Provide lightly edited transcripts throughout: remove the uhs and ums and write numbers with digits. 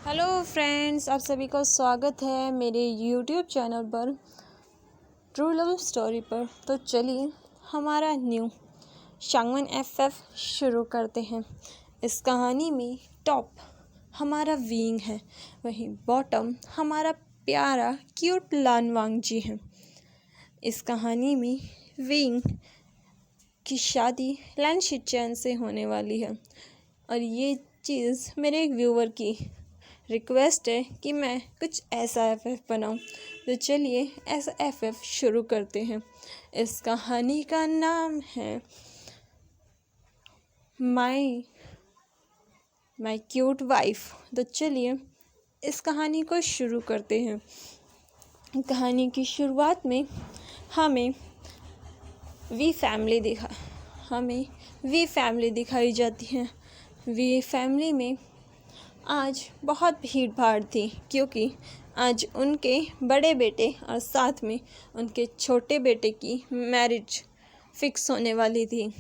Hello friends, आप सभी का स्वागत है मेरे यूट्यूब चैनल पर ट्रू लव स्टोरी पर। तो चलिए हमारा न्यू शांगवन एफएफ शुरू करते हैं। इस कहानी में टॉप हमारा विंग है, वहीं बॉटम हमारा प्यारा क्यूट लानवांग जी है। इस कहानी में विंग की शादी लैन शिचैन से होने वाली है और ये चीज़ मेरे एक व्यूअर की रिक्वेस्ट है कि मैं कुछ ऐसा एफएफ बनाऊं। तो चलिए ऐसा एफएफ शुरू करते हैं। इस कहानी का नाम है माई क्यूट वाइफ। तो चलिए इस कहानी को शुरू करते हैं। कहानी की शुरुआत में हमें वी फैमिली दिखाई जाती है। वी फैमिली में आज बहुत भीड़ भाड़ थी क्योंकि आज उनके बड़े बेटे और साथ में उनके छोटे बेटे की मैरिज फिक्स होने वाली थी।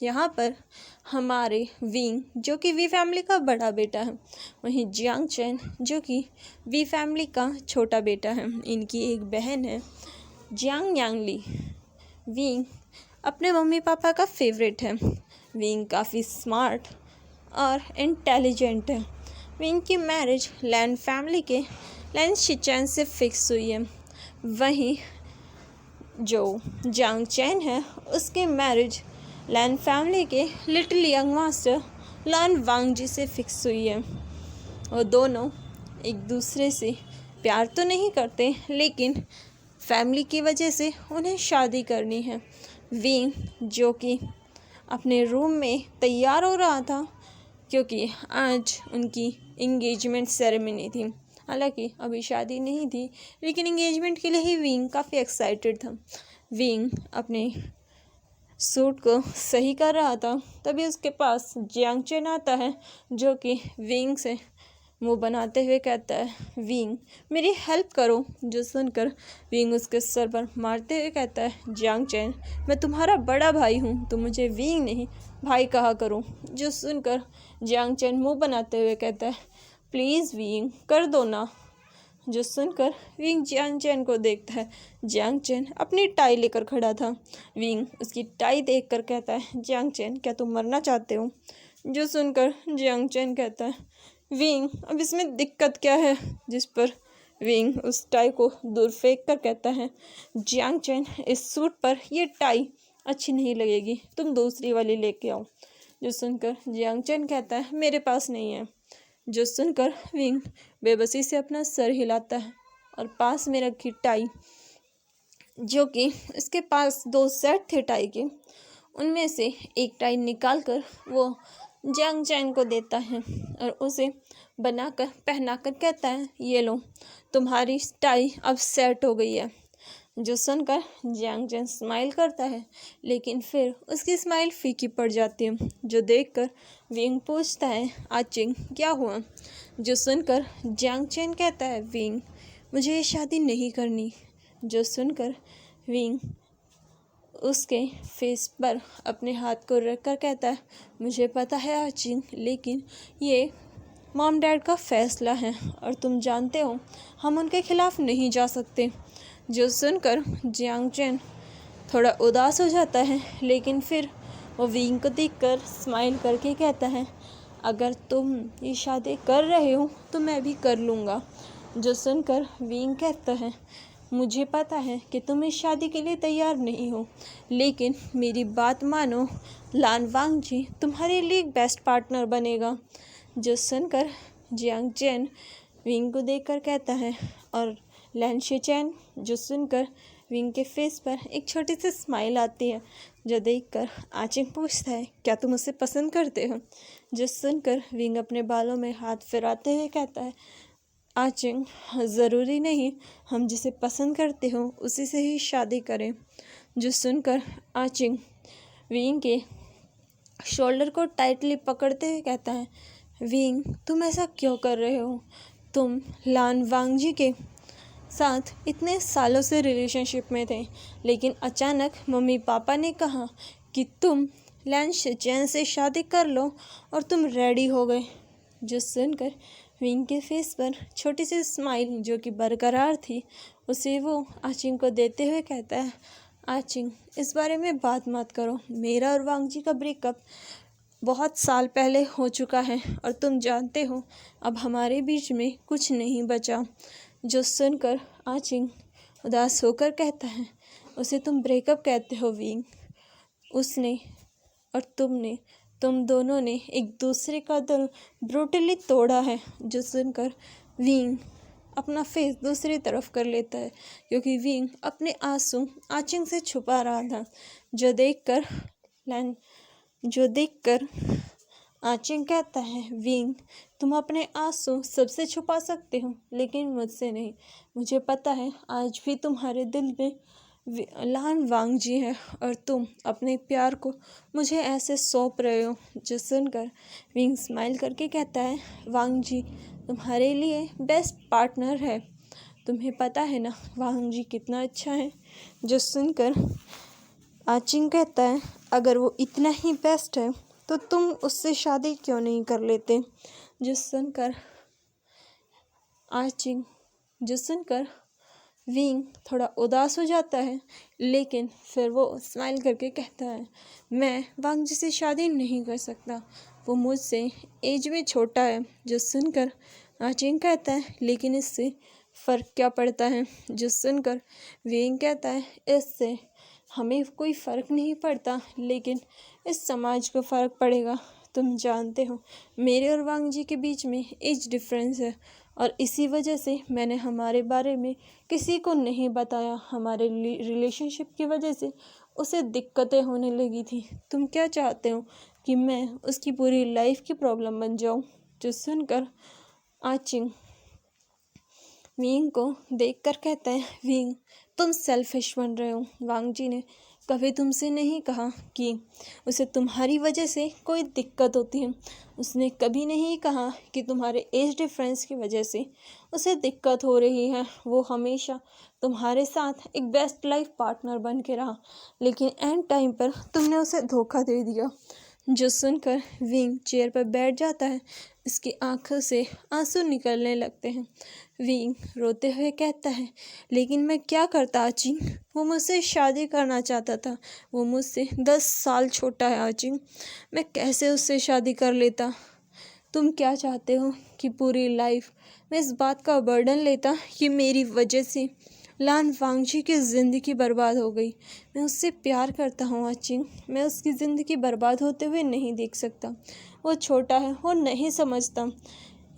यहाँ पर हमारे विंग जो कि वी फैमिली का बड़ा बेटा है, वहीं जियांग चैन जो कि वी फैमिली का छोटा बेटा है। इनकी एक बहन है जियांग यांगली। विंग अपने मम्मी पापा का फेवरेट है। विंग काफ़ी स्मार्ट और इंटेलिजेंट है। विंग की मैरिज लैन फैमिली के लैन शिचैन से फिक्स हुई है। वहीं जो जियांग चैन है उसकी मैरिज लैन फैमिली के लिटिल यंग मास्टर लान वांग जी से फिक्स हुई है। और दोनों एक दूसरे से प्यार तो नहीं करते, लेकिन फैमिली की वजह से उन्हें शादी करनी है। विंग जो कि अपने रूम में तैयार हो रहा था क्योंकि आज उनकी इंगेजमेंट सेरेमनी थी। हालांकि अभी शादी नहीं थी, लेकिन इंगेजमेंट के लिए ही विंग काफ़ी एक्साइटेड था। विंग अपने सूट को सही कर रहा था, तभी उसके पास जियांग चैन आता है जो कि विंग से मुंह बनाते हुए कहता है, विंग मेरी हेल्प करो। जो सुनकर विंग उसके सर पर मारते हुए कहता है, जियांग चैन मैं तुम्हारा बड़ा भाई हूँ, तुम मुझे विंग नहीं भाई कहा करो। जो सुनकर जियांग चैन मुंह बनाते हुए कहता है, प्लीज़ विंग कर दो ना। जो सुनकर विंग जियांग चैन को देखता है। जियांग चैन अपनी टाई लेकर खड़ा था। विंग उसकी टाई देखकर कहता है, जियांग चैन क्या तुम मरना चाहते हो? जो सुनकर जियांग चैन कहता है, विंग अब इसमें दिक्कत क्या है? जिस पर विंग उस टाई को दूर फेंक कर कहता है, जियांग चैन इस सूट पर ये टाई अच्छी नहीं लगेगी, तुम दूसरी वाली लेके आओ। जो सुनकर जियांग चैन कहता है, मेरे पास नहीं है। जो सुनकर विंग बेबसी से अपना सर हिलाता है और पास में रखी टाई, जो कि इसके पास 2 सेट थे टाई के, उनमें से एक टाई निकालकर वो जियांग चैन को देता है और उसे बनाकर पहनाकर कहता है, ये लो तुम्हारी टाई अब सेट हो गई है। जो सुनकर जियांग चैन स्माइल करता है, लेकिन फिर उसकी स्माइल फीकी पड़ जाती है। जो देखकर विंग पूछता है, आचिंग क्या हुआ? जो सुनकर जियांग चैन कहता है, विंग मुझे ये शादी नहीं करनी। जो सुनकर विंग उसके फेस पर अपने हाथ को रखकर कहता है, मुझे पता है आचिंग, लेकिन ये मॉम डैड का फैसला है और तुम जानते हो हम उनके खिलाफ नहीं जा सकते। जो सुनकर जियांग चैन थोड़ा उदास हो जाता है, लेकिन फिर वो विंग को देखकर स्माइल करके कहता है, अगर तुम ये शादी कर रहे हो तो मैं भी कर लूँगा। जो सुनकर विंग कहता है, मुझे पता है कि तुम इस शादी के लिए तैयार नहीं हो, लेकिन मेरी बात मानो, लान वांग जी तुम्हारे लिए एक बेस्ट पार्टनर बनेगा। जो सुनकर जियांग चैन विंग को देखकर कहता है, और लैन शिचैन। जो सुनकर विंग के फेस पर एक छोटी सी स्माइल आती है। जो देखकर आचिंग पूछता है, क्या तुम उसे पसंद करते हो? जो सुनकर विंग अपने बालों में हाथ फिराते हुए कहता है, आचिंग ज़रूरी नहीं, हम जिसे पसंद करते हो उसी से ही शादी करें। जो सुनकर आचिंग विंग के शोल्डर को टाइटली पकड़ते हुए कहता है, विंग तुम ऐसा क्यों कर रहे हो? तुम लान वांग जी के साथ इतने सालों से रिलेशनशिप में थे, लेकिन अचानक मम्मी पापा ने कहा कि तुम लैन शिचैन से शादी कर लो और तुम रेडी हो गए। जो सुनकर विंग के फेस पर छोटी सी स्माइल जो कि बरकरार थी, उसे वो आचिंग को देते हुए कहता है, आचिंग इस बारे में बात मत करो, मेरा और वांगजी का ब्रेकअप बहुत साल पहले हो चुका है और तुम जानते हो अब हमारे बीच में कुछ नहीं बचा। जो सुनकर आचिंग उदास होकर कहता है, उसे तुम ब्रेकअप कहते हो विंग? उसने और तुम दोनों ने एक दूसरे का दिल ब्रूटली तोड़ा है। जो सुनकर विंग अपना फेस दूसरी तरफ कर लेता है क्योंकि विंग अपने आंसू आचिंग से छुपा रहा था। जो देखकर आचिंग कहता है, विंग तुम अपने आंसू सबसे छुपा सकते हो लेकिन मुझसे नहीं। मुझे पता है आज भी तुम्हारे दिल में लान वांगजी है और तुम अपने प्यार को मुझे ऐसे सौंप रहे हो। जो सुनकर विंग स्माइल करके कहता है, वांगजी तुम्हारे लिए बेस्ट पार्टनर है। तुम्हें पता है ना वांगजी कितना अच्छा है। जो सुनकर आचिंग कहता है, अगर वो इतना ही बेस्ट है तो तुम उससे शादी क्यों नहीं कर लेते? जो सुनकर विंग थोड़ा उदास हो जाता है, लेकिन फिर वो स्माइल करके कहता है, मैं वांगजी से शादी नहीं कर सकता, वो मुझसे एज में छोटा है। जो सुनकर आचिंग कहता है, लेकिन इससे फ़र्क क्या पड़ता है? जो सुनकर विंग कहता है, इससे हमें कोई फ़र्क नहीं पड़ता लेकिन इस समाज को फ़र्क पड़ेगा। तुम जानते हो मेरे और वांगजी के बीच में एज डिफरेंस है और इसी वजह से मैंने हमारे बारे में किसी को नहीं बताया। हमारे रिलेशनशिप की वजह से उसे दिक्कतें होने लगी थी। तुम क्या चाहते हो कि मैं उसकी पूरी लाइफ की प्रॉब्लम बन जाऊं? जो सुनकर आचिंग विंग को देखकर कहता है, विंग तुम सेल्फिश बन रहे हो। वांगजी ने कभी तुमसे नहीं कहा कि उसे तुम्हारी वजह से कोई दिक्कत होती है। उसने कभी नहीं कहा कि तुम्हारे एज डिफरेंस की वजह से उसे दिक्कत हो रही है। वो हमेशा तुम्हारे साथ एक बेस्ट लाइफ पार्टनर बन के रहा, लेकिन एंड टाइम पर तुमने उसे धोखा दे दिया। जो सुनकर विंग चेयर पर बैठ जाता है, उसकी आंखों से आंसू निकलने लगते हैं। विंग रोते हुए कहता है, लेकिन मैं क्या करता आचिंग? वो मुझसे शादी करना चाहता था। वो मुझसे 10 साल छोटा है आचिंग। मैं कैसे उससे शादी कर लेता? तुम क्या चाहते हो कि पूरी लाइफ मैं इस बात का बर्डन लेता कि मेरी वजह से लान वांगजी की ज़िंदगी बर्बाद हो गई? मैं उससे प्यार करता हूँ आचिंग। मैं उसकी ज़िंदगी बर्बाद होते हुए नहीं देख सकता। वो छोटा है, वो नहीं समझता।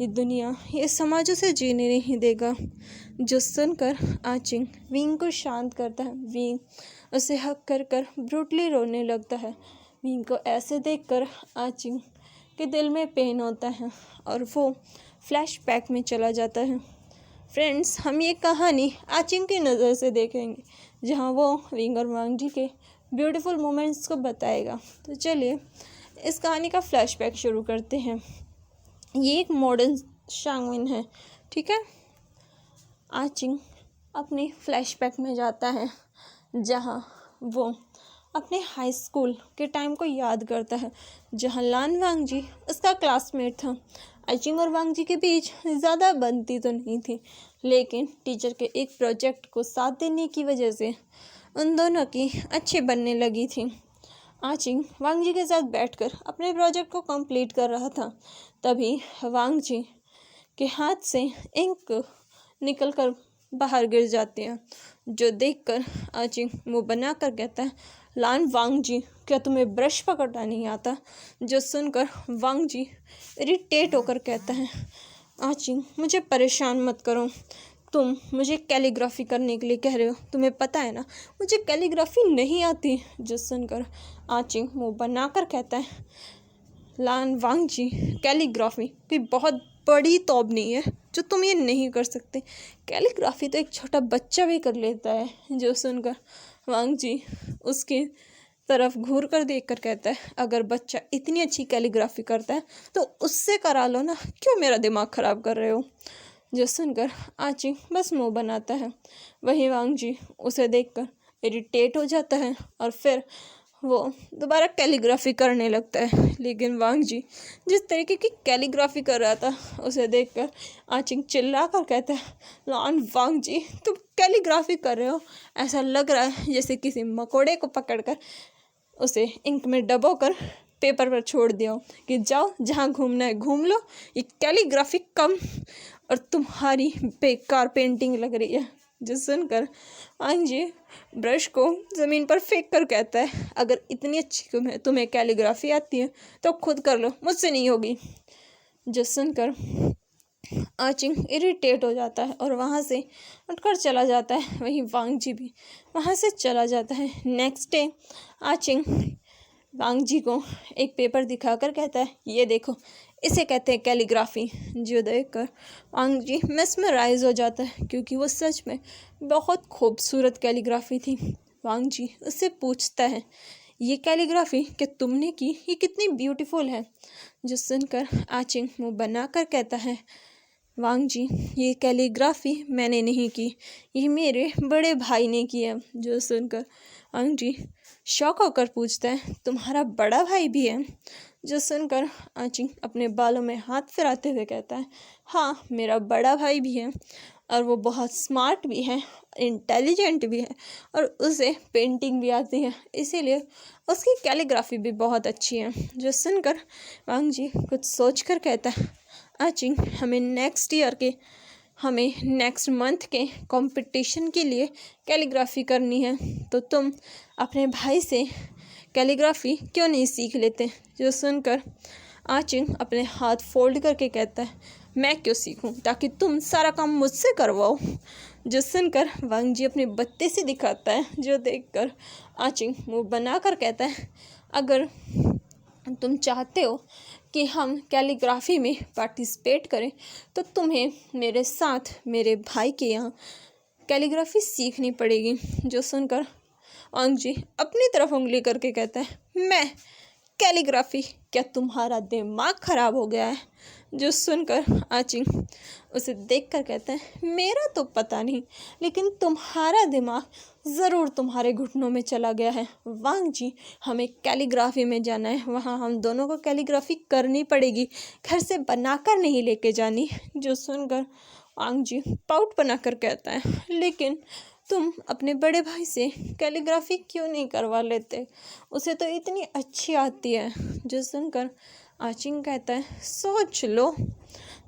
ये दुनिया, ये समाज उसे जीने नहीं देगा। जो सुनकर आचिंग विंग को शांत करता है। विंग उसे हक कर ब्रूटली रोने लगता है। विंग को ऐसे देखकर आचिंग के दिल में पेन होता है और वो फ्लैशबैक में चला जाता है। फ्रेंड्स, हम ये कहानी आचिंग की नज़र से देखेंगे, जहाँ वो विंग और वांगजी के ब्यूटीफुल मोमेंट्स को बताएगा। तो चलिए इस कहानी का फ्लैशबैक शुरू करते हैं। ये एक मॉडर्न शांगविन है, ठीक है। आचिंग अपने फ्लैशबैक में जाता है, जहाँ वो अपने हाई स्कूल के टाइम को याद करता है, जहाँ लान वांगजी उसका क्लासमेट था। आचिंग और वांगजी के बीच ज़्यादा बनती तो नहीं थी, लेकिन टीचर के एक प्रोजेक्ट को साथ देने की वजह से उन दोनों की अच्छी बनने लगी थी। आचिंग वांगजी के साथ बैठकर अपने प्रोजेक्ट को कंप्लीट कर रहा था। तभी वांगजी के हाथ से इंक निकलकर बाहर गिर जाती है। जो देखकर आचिंग मुँह बनाकर कहता है, लान वांगजी क्या तुम्हें ब्रश पकड़ना नहीं आता? जो सुनकर वांगजी इरिटेट होकर कहता है, आचिंग मुझे परेशान मत करो, तुम मुझे कैलीग्राफी करने के लिए कह रहे हो, तुम्हें पता है ना मुझे कैलीग्राफी नहीं आती। जो सुनकर आचिंग मुँह बनाकर कहता है, लान वांगजी कैलीग्राफी भी बहुत बड़ी तौब नहीं है जो तुम ये नहीं कर सकते। कैलीग्राफी तो एक छोटा बच्चा भी कर लेता है। जो सुनकर वांगजी उसकी तरफ घूर कर देख कर कहता है, अगर बच्चा इतनी अच्छी कैलीग्राफी करता है तो उससे करा लो ना, क्यों मेरा दिमाग ख़राब कर रहे हो? जो सुनकर आचिंग बस मुँह बनाता है। वहीं वांगजी उसे देखकर इरिटेट हो जाता है और फिर वो दोबारा कैलीग्राफी करने लगता है। लेकिन वांग जी जिस तरीके की कैलीग्राफी कर रहा था उसे देखकर आचिंग चिल्ला कर कहता है, लॉन वांग जी तुम कैलीग्राफी कर रहे हो, ऐसा लग रहा है जैसे किसी मकोड़े को पकड़कर उसे इंक में डबोकर पेपर पर छोड़ दिया हो कि जाओ जहाँ घूमना है घूम लो, ये कैलीग्राफी कम और तुम्हारी बेकार पेंटिंग लग रही है। जो सुनकर वांग जी ब्रश को ज़मीन पर फेंक कर कहता है, अगर इतनी अच्छी तुम्हें कैलीग्राफी आती है तो खुद कर लो, मुझसे नहीं होगी। जो सुनकर आचिंग इरिटेट हो जाता है और वहाँ से उठकर चला जाता है। वहीं वांग जी भी वहाँ से चला जाता है। नेक्स्ट डे आचिंग वांग जी को एक पेपर दिखाकर कहता है, ये देखो इसे कहते हैं कैलीग्राफी। जो देखकर वांग जी मेस्मराइज हो जाता है क्योंकि वो सच में बहुत खूबसूरत कैलीग्राफी थी। वांग जी उससे पूछता है, ये कैलीग्राफी कि तुमने की ये कितनी ब्यूटीफुल है। जो सुनकर आचिंग मुँह बनाकर कहता है, वांग जी ये कैलीग्राफी मैंने नहीं की, ये मेरे बड़े भाई ने की है। जो सुनकर वांग जी शॉक होकर पूछता है, तुम्हारा बड़ा भाई भी है? जो सुनकर आचिंग अपने बालों में हाथ फिराते हुए कहता है, हाँ मेरा बड़ा भाई भी है और वो बहुत स्मार्ट भी है, इंटेलिजेंट भी है और उसे पेंटिंग भी आती है, इसीलिए उसकी कैलीग्राफी भी बहुत अच्छी है। जो सुनकर वांग जी कुछ सोच कर कहता है, आचिंग हमें नेक्स्ट मंथ के कंपटीशन के लिए कैलीग्राफी करनी है, तो तुम अपने भाई से कैलीग्राफी क्यों नहीं सीख लेते। जो सुनकर आचिंग अपने हाथ फोल्ड करके कहता है, मैं क्यों सीखूं, ताकि तुम सारा काम मुझसे करवाओ। जो सुनकर वांग जी अपनी बत्ती से दिखाता है। जो देखकर आचिंग मुंह बनाकर कहता है, अगर तुम चाहते हो कि हम कैलीग्राफी में पार्टिसिपेट करें तो तुम्हें मेरे साथ मेरे भाई के यहाँ कैलीग्राफी सीखनी पड़ेगी। जो सुनकर वांग जी अपनी तरफ उंगली करके कहता है, मैं कैलीग्राफी, क्या तुम्हारा दिमाग खराब हो गया है। जो सुनकर आचिंग उसे देखकर कहता है, मेरा तो पता नहीं लेकिन तुम्हारा दिमाग ज़रूर तुम्हारे घुटनों में चला गया है। वांग जी हमें कैलीग्राफी में जाना है, वहाँ हम दोनों को कैलीग्राफी करनी पड़ेगी, घर से बनाकर नहीं लेके जानी। जो सुनकर वांग जी पाउट बनाकर कहता है, लेकिन तुम अपने बड़े भाई से कैलीग्राफी क्यों नहीं करवा लेते, उसे तो इतनी अच्छी आती है। जो सुनकर आचिंग कहता है, सोच लो।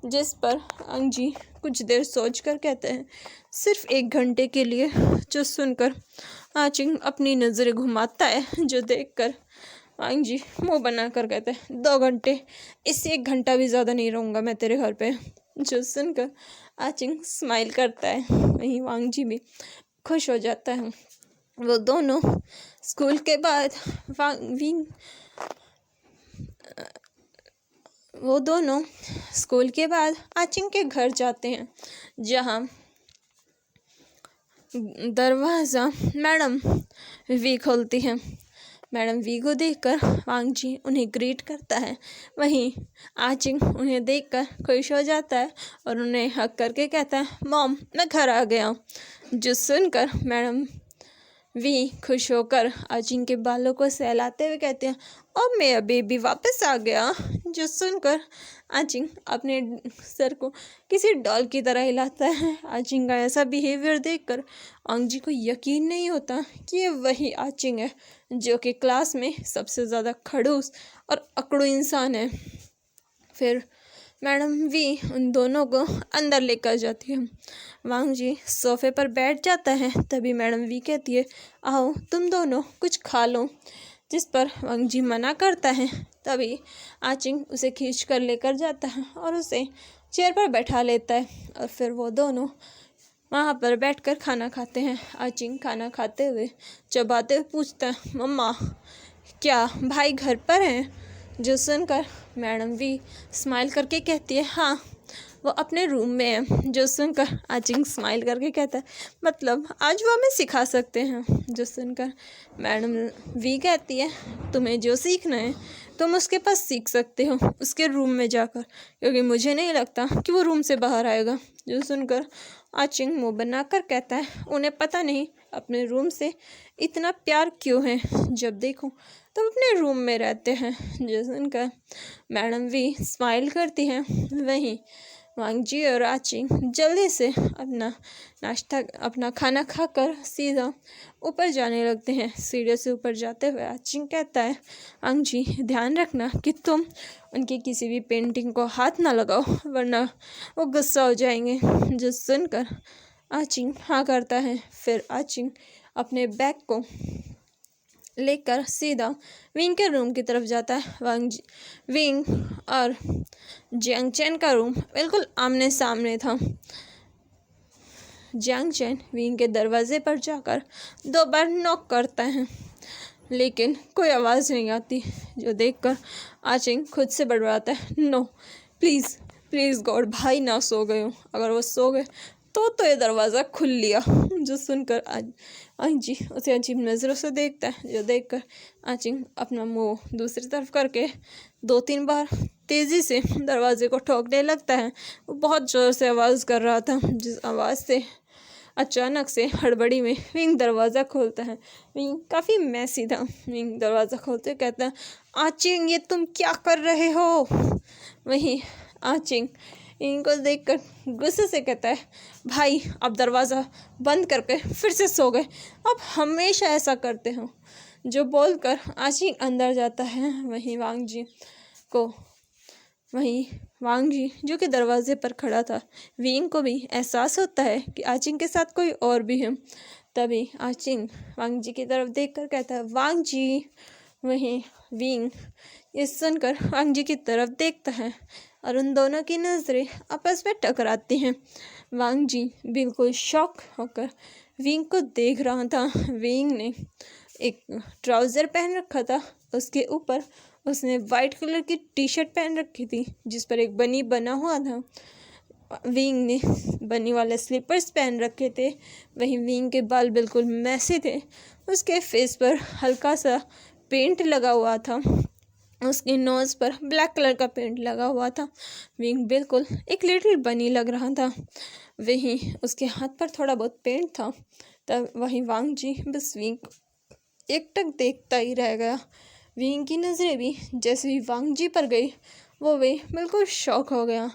जिस पर वांग जी कुछ देर सोच कर कहते हैं, सिर्फ 1 घंटे के लिए। जो सुनकर आचिंग अपनी नज़रें घुमाता है। जो देखकर वांग जी मुँह बना कर कहते हैं, 2 घंटे, इससे 1 घंटा भी ज़्यादा नहीं रहूँगा मैं तेरे घर पे। जो सुनकर आचिंग स्माइल करता है, वहीं वांग जी भी खुश हो जाता है। वो दोनों स्कूल के बाद आचिंग के घर जाते हैं, जहाँ दरवाज़ा मैडम वी खोलती है। मैडम वी को देखकर वांग जी उन्हें ग्रीट करता है। वहीं आचिंग उन्हें देखकर खुश हो जाता है और उन्हें हक करके कहता है, मॉम मैं घर आ गया हूँ। जो सुनकर मैडम वी खुश होकर आचिंग के बालों को सहलाते हुए कहते हैं, और मेरा बेबी वापस आ गया। जो सुनकर आचिंग अपने सर को किसी डॉल की तरह हिलाता है। आचिंग का ऐसा बिहेवियर देखकर वांग जी को यकीन नहीं होता कि ये वही आचिंग है जो कि क्लास में सबसे ज़्यादा खड़ूस और अकड़ू इंसान है। फिर मैडम वी उन दोनों को अंदर लेकर जाती है। वांग जी सोफे पर बैठ जाता है। तभी मैडम वी कहती है, आओ तुम दोनों कुछ खा लो। जिस पर वांग जी मना करता है। तभी आचिंग उसे खींच कर लेकर जाता है और उसे चेयर पर बैठा लेता है और फिर वो दोनों वहाँ पर बैठकर खाना खाते हैं। आचिंग खाना खाते हुए चबाते हुए पूछता है, मम्मा क्या भाई घर पर हैं? जो सुनकर मैडम वी स्माइल करके कहती है, हाँ वो अपने रूम में है। जो सुनकर आचिंग स्माइल करके कहता है, मतलब आज वो हमें सिखा सकते हैं। जो सुनकर मैडम वी कहती है, तुम्हें जो सीखना है तुम उसके पास सीख सकते हो, उसके रूम में जाकर, क्योंकि मुझे नहीं लगता कि वो रूम से बाहर आएगा। जो सुनकर आचिंग मुँह बनाकर कहता है, उन्हें पता नहीं अपने रूम से इतना प्यार क्यों है, जब देखो तब अपने रूम में रहते हैं। जो सुनकर मैडम वी स्माइल करती हैं। वहीं वांगजी और आचिंग जल्दी से अपना खाना खाकर सीधा ऊपर जाने लगते हैं। सीढ़ियों से ऊपर जाते हुए आचिंग कहता है, वांगजी ध्यान रखना कि तुम उनकी किसी भी पेंटिंग को हाथ ना लगाओ, वरना वो गुस्सा हो जाएंगे। जो सुनकर आचिंग हाँ करता है। फिर आचिंग अपने बैग को लेकर सीधा विंग के रूम की तरफ जाता है। विंग और जियांग चैन का रूम बिल्कुल आमने सामने था। जियांग चैन विंग के दरवाजे पर जाकर 2 बार नॉक करता है, लेकिन कोई आवाज़ नहीं आती। जो देखकर आचिंग खुद से बड़बड़ाता है, नो प्लीज़ प्लीज़ गॉड, भाई ना सो गए हो, अगर वो सो गए तो ये दरवाज़ा खुल लिया। जो सुनकर आचिंग उसे अजीब नज़रों से देखता है। जो देखकर आचिंग अपना मुंह दूसरी तरफ करके 2-3 बार तेज़ी से दरवाजे को ठोकने लगता है। वो बहुत ज़ोर से आवाज़ कर रहा था, जिस आवाज़ से अचानक से हड़बड़ी में विंग दरवाज़ा खोलता है। विंग काफ़ी मैसी था। विंग दरवाज़ा खोलते कहता है, आचिंग ये तुम क्या कर रहे हो। वहीं आचिंग इनको देखकर गुस्से से कहता है, भाई अब दरवाज़ा बंद करके फिर से सो गए, अब हमेशा ऐसा करते हो। जो बोलकर आचिंग अंदर जाता है। वहीं वांगजी जो कि दरवाजे पर खड़ा था, विंग को भी एहसास होता है कि आचिंग के साथ कोई और भी है। तभी आचिंग वांगजी की तरफ देखकर कहता है, वांगजी। वहीं विंग ये सुनकर वांगजी की तरफ देखता है और उन दोनों की नज़रें आपस में टकराती हैं। वांगजी बिल्कुल शॉक होकर विंग को देख रहा था। विंग ने एक ट्राउज़र पहन रखा था, उसके ऊपर उसने वाइट कलर की टी-शर्ट पहन रखी थी जिस पर एक बनी बना हुआ था। विंग ने बनी वाले स्लीपर्स पहन रखे थे। वहीं विंग के बाल बिल्कुल मैसी थे। उसके फेस पर हल्का सा पेंट लगा हुआ था। उसके नोज़ पर ब्लैक कलर का पेंट लगा हुआ था। विंग बिल्कुल एक लिटिल बनी लग रहा था। वहीं उसके हाथ पर थोड़ा बहुत पेंट था। तब वहीं वांगजी बस विंग एकटक देखता ही रह गया। विंग की नज़रें भी जैसे ही वांगजी पर गई, वो भी बिल्कुल शॉक हो गया।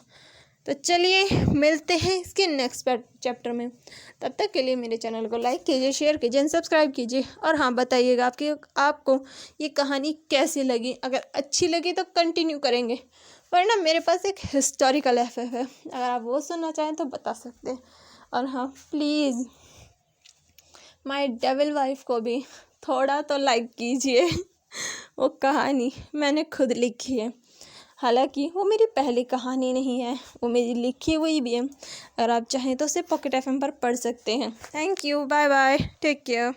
तो चलिए मिलते हैं इसके नेक्स्ट चैप्टर में। तब तक के लिए मेरे चैनल को लाइक कीजिए, शेयर कीजिए, सब्सक्राइब कीजिए। और हाँ, बताइएगा आपको ये कहानी कैसी लगी। अगर अच्छी लगी तो कंटिन्यू करेंगे, वरना मेरे पास एक हिस्टोरिकल एफएफ है, अगर आप वो सुनना चाहें तो बता सकते हैं। और हाँ, प्लीज़ माय डेविल वाइफ को भी थोड़ा तो लाइक कीजिए। वो कहानी मैंने खुद लिखी है, हालांकि वो मेरी पहली कहानी नहीं है, वो मेरी लिखी हुई भी है। अगर आप चाहें तो उसे पॉकेट एफएम पर पढ़ सकते हैं। Thank you, bye bye, take care.